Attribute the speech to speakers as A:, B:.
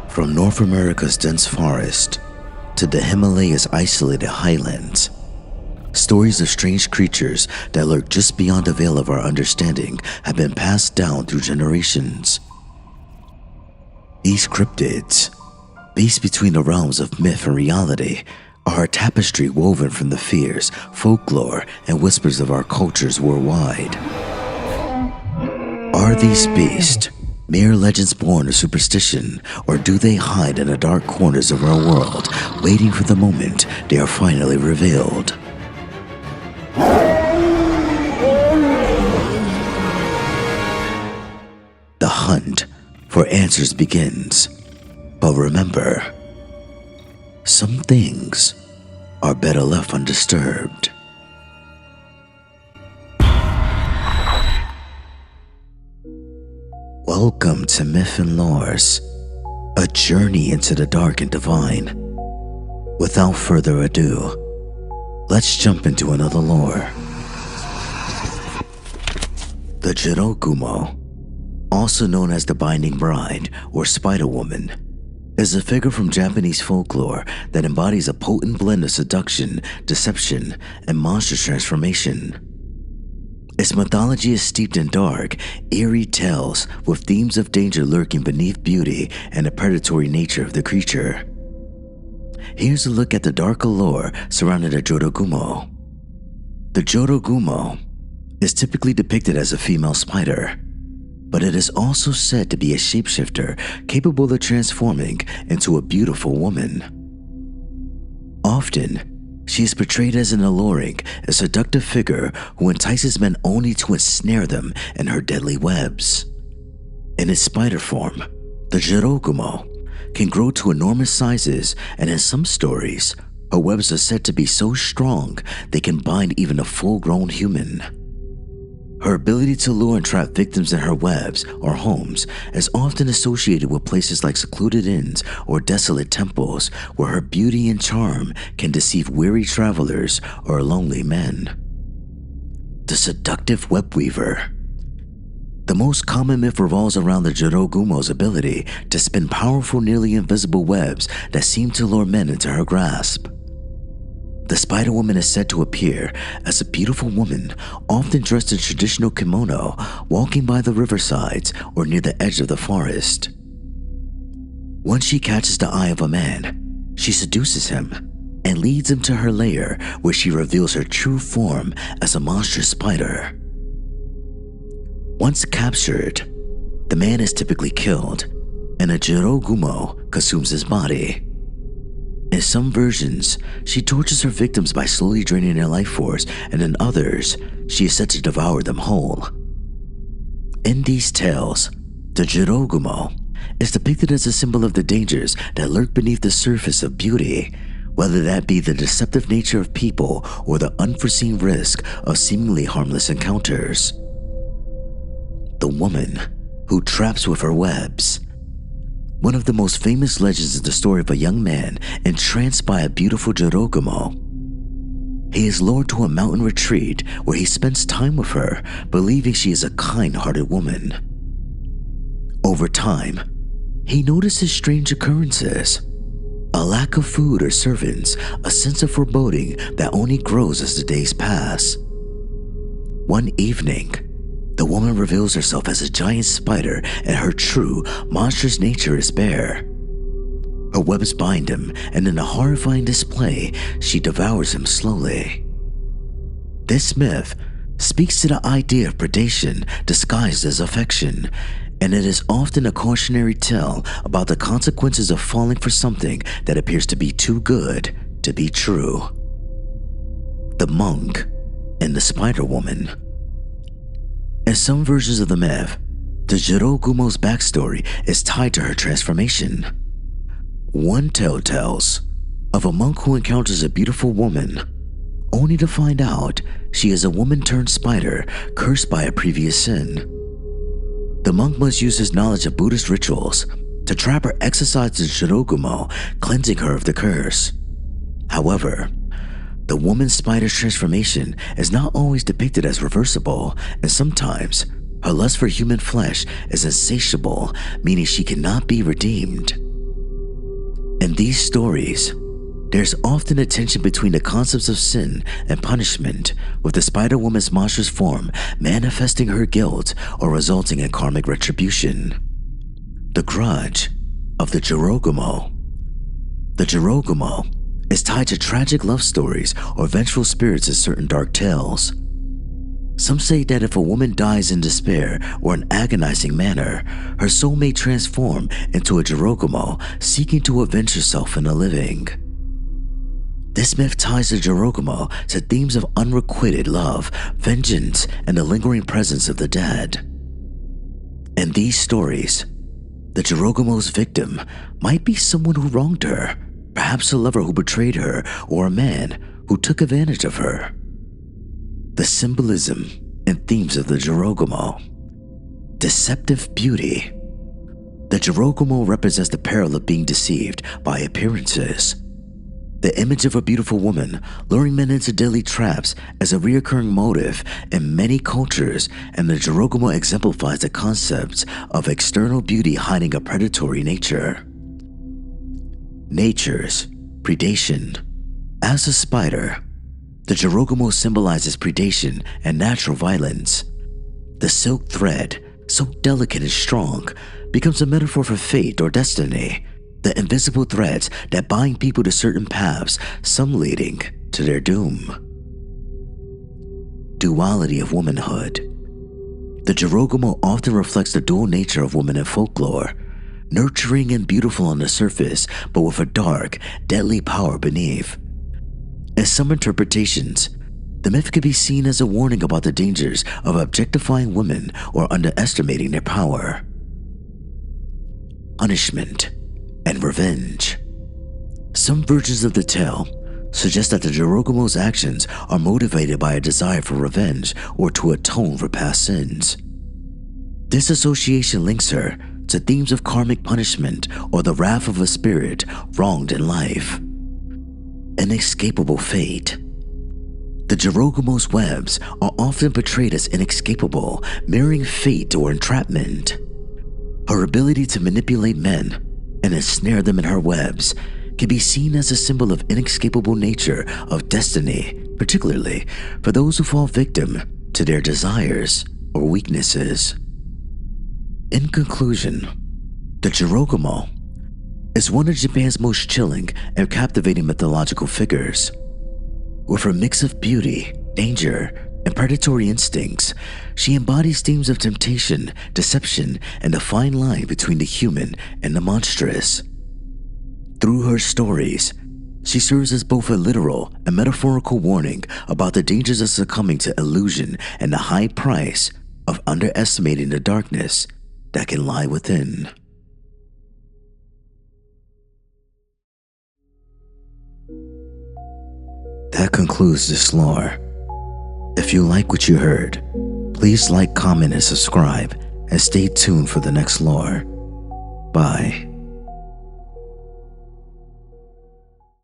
A: From North America's dense forest to the Himalayas' isolated highlands, stories of strange creatures that lurk just beyond the veil of our understanding have been passed down through generations. These cryptids, based between the realms of myth and reality, are a tapestry woven from the fears, folklore, and whispers of our cultures worldwide. Are these beasts mere legends born of superstition, or do they hide in the dark corners of our world, waiting for the moment they are finally revealed? The hunt for answers begins. But remember, some things are better left undisturbed. Welcome to Myth and Lores, a journey into the dark and divine. Without further ado, let's jump into another lore. The Jorōgumo, also known as the Binding Bride or Spider Woman, is a figure from Japanese folklore that embodies a potent blend of seduction, deception, and monster transformation. Its mythology is steeped in dark, eerie tales with themes of danger lurking beneath beauty and the predatory nature of the creature. Here's a look at the darker lore surrounding the Jorōgumo. The Jorōgumo is typically depicted as a female spider, but it is also said to be a shapeshifter capable of transforming into a beautiful woman. Often, she is portrayed as an alluring and seductive figure who entices men only to ensnare them in her deadly webs. In its spider form, the Jorōgumo can grow to enormous sizes, and in some stories, her webs are said to be so strong they can bind even a full-grown human. Her ability to lure and trap victims in her webs or homes is often associated with places like secluded inns or desolate temples where her beauty and charm can deceive weary travelers or lonely men. The seductive web weaver. The most common myth revolves around the Jorōgumo's ability to spin powerful, nearly invisible webs that seem to lure men into her grasp. The Spider Woman is said to appear as a beautiful woman, often dressed in traditional kimono, walking by the riversides or near the edge of the forest. Once she catches the eye of a man, she seduces him and leads him to her lair, where she reveals her true form as a monstrous spider. Once captured, the man is typically killed, and a Jorōgumo consumes his body. In some versions, she tortures her victims by slowly draining their life force, and in others, she is said to devour them whole. In these tales, the Jorōgumo is depicted as a symbol of the dangers that lurk beneath the surface of beauty, whether that be the deceptive nature of people or the unforeseen risk of seemingly harmless encounters. The woman who traps with her webs. One of the most famous legends is the story of a young man entranced by a beautiful Jorōgumo. He is lured to a mountain retreat where he spends time with her, believing she is a kind-hearted woman. Over time, he notices strange occurrences. A lack of food or servants, a sense of foreboding that only grows as the days pass. One evening, the woman reveals herself as a giant spider, and her true, monstrous nature is bare. Her webs bind him, and in a horrifying display, she devours him slowly. This myth speaks to the idea of predation disguised as affection, and it is often a cautionary tale about the consequences of falling for something that appears to be too good to be true. The monk and the Spider Woman. In some versions of the myth, the Jorōgumo's backstory is tied to her transformation. One tale tells of a monk who encounters a beautiful woman, only to find out she is a woman turned spider cursed by a previous sin. The monk must use his knowledge of Buddhist rituals to trap or exorcise the Jorōgumo, cleansing her of the curse. However, the woman spider's transformation is not always depicted as reversible, and sometimes Her lust for human flesh is insatiable, meaning she cannot be redeemed. In these stories, there's often a tension between the concepts of sin and punishment, with the Spider-Woman's monstrous form manifesting her guilt or resulting in karmic retribution. The grudge of the Jorōgumo. The Jorōgumo is tied to tragic love stories or vengeful spirits in certain dark tales. Some say that if a woman dies in despair or in agonizing manner, her soul may transform into a Jorōgumo seeking to avenge herself in the living. This myth ties the Jorōgumo to themes of unrequited love, vengeance, and the lingering presence of the dead. In these stories, the Jorōgumo's victim might be someone who wronged her, perhaps a lover who betrayed her or a man who took advantage of her. The symbolism and themes of the Jorōgumo. Deceptive beauty. The Jorōgumo represents the peril of being deceived by appearances. The image of a beautiful woman luring men into deadly traps is a recurring motive in many cultures, and the Jorōgumo exemplifies the concept of external beauty hiding a predatory nature. Nature's predation. As a spider, the Jorōgumo symbolizes predation and natural violence. The silk thread, so delicate and strong, becomes a metaphor for fate or destiny. The invisible threads that bind people to certain paths, some leading to their doom. Duality of womanhood. The Jorōgumo often reflects the dual nature of women in folklore, nurturing and beautiful on the surface, but with a dark, deadly power beneath. In some interpretations, the myth could be seen as a warning about the dangers of objectifying women or underestimating their power. Punishment and revenge. Some versions of the tale suggest that the Jorōgumo's actions are motivated by a desire for revenge or to atone for past sins. This association links her to themes of karmic punishment or the wrath of a spirit wronged in life. Inescapable fate. The Jorōgumo's webs are often portrayed as inescapable, mirroring fate or entrapment. Her ability to manipulate men and ensnare them in her webs can be seen as a symbol of inescapable nature of destiny, particularly for those who fall victim to their desires or weaknesses. In conclusion, the Jorōgumo is one of Japan's most chilling and captivating mythological figures. With her mix of beauty, danger, and predatory instincts, she embodies themes of temptation, deception, and the fine line between the human and the monstrous. Through her stories, she serves as both a literal and metaphorical warning about the dangers of succumbing to illusion and the high price of underestimating the darkness that can lie within. That concludes this lore. If you like what you heard, please like, comment, and subscribe, and stay tuned for the next lore. Bye.